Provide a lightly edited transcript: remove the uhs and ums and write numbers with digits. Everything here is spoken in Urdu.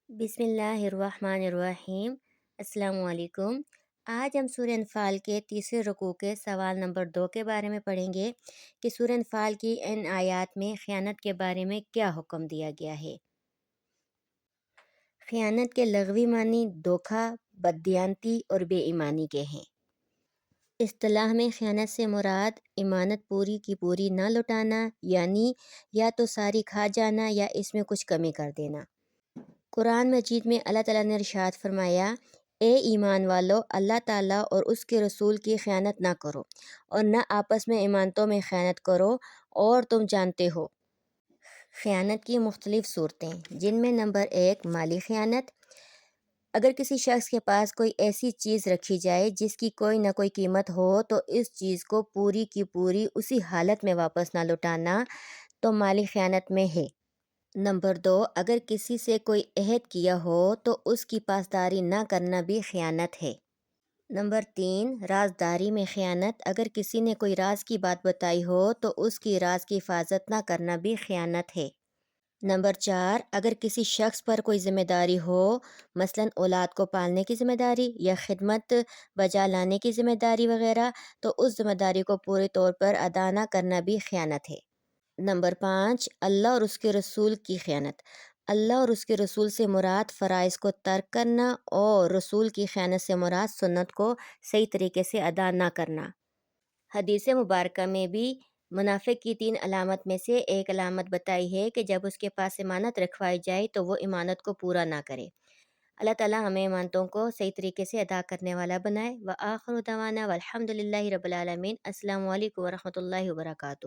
بسم اللہ الرحمن الرحیم۔ السلام علیکم۔ آج ہم سورہ انفال کے تیسرے رکوع کے سوال نمبر 2 کے بارے میں پڑھیں گے کہ سورہ انفال کی ان آیات میں خیانت کے بارے میں کیا حکم دیا گیا ہے۔ خیانت کے لغوی معنی دھوکہ، بددیانتی اور بے ایمانی کے ہیں۔ اصطلاح میں خیانت سے مراد امانت پوری کی پوری نہ لوٹانا، یعنی یا تو ساری کھا جانا یا اس میں کچھ کمی کر دینا۔ قرآن مجید میں اللہ تعالیٰ نے ارشاد فرمایا، اے ایمان والو، اللہ تعالیٰ اور اس کے رسول کی خیانت نہ کرو اور نہ آپس میں امانتوں میں خیانت کرو، اور تم جانتے ہو۔ خیانت کی مختلف صورتیں، جن میں نمبر 1 مالی خیانت۔ اگر کسی شخص کے پاس کوئی ایسی چیز رکھی جائے جس کی کوئی نہ کوئی قیمت ہو تو اس چیز کو پوری کی پوری اسی حالت میں واپس نہ لوٹانا تو مالی خیانت میں ہے۔ نمبر 2 اگر کسی سے کوئی عہد کیا ہو تو اس کی پاسداری نہ کرنا بھی خیانت ہے۔ نمبر 3 رازداری میں خیانت۔ اگر کسی نے کوئی راز کی بات بتائی ہو تو اس کی راز کی حفاظت نہ کرنا بھی خیانت ہے۔ نمبر 4 اگر کسی شخص پر کوئی ذمہ داری ہو، مثلاً اولاد کو پالنے کی ذمہ داری یا خدمت بجا لانے کی ذمہ داری وغیرہ، تو اس ذمہ داری کو پورے طور پر ادا نہ کرنا بھی خیانت ہے۔ نمبر 5 اللہ اور اس کے رسول کی خیانت۔ اللہ اور اس کے رسول سے مراد فرائض کو ترک کرنا، اور رسول کی خیانت سے مراد سنت کو صحیح طریقے سے ادا نہ کرنا۔ حدیث مبارکہ میں بھی منافق کی 3 علامت میں سے ایک علامت بتائی ہے کہ جب اس کے پاس امانت رکھوائی جائے تو وہ امانت کو پورا نہ کرے۔ اللہ تعالیٰ ہمیں امانتوں کو صحیح طریقے سے ادا کرنے والا بنائے۔ وآخر دعوانا والحمد للہ رب العالمین۔ السلام علیکم ورحمۃ اللہ وبرکاتہ۔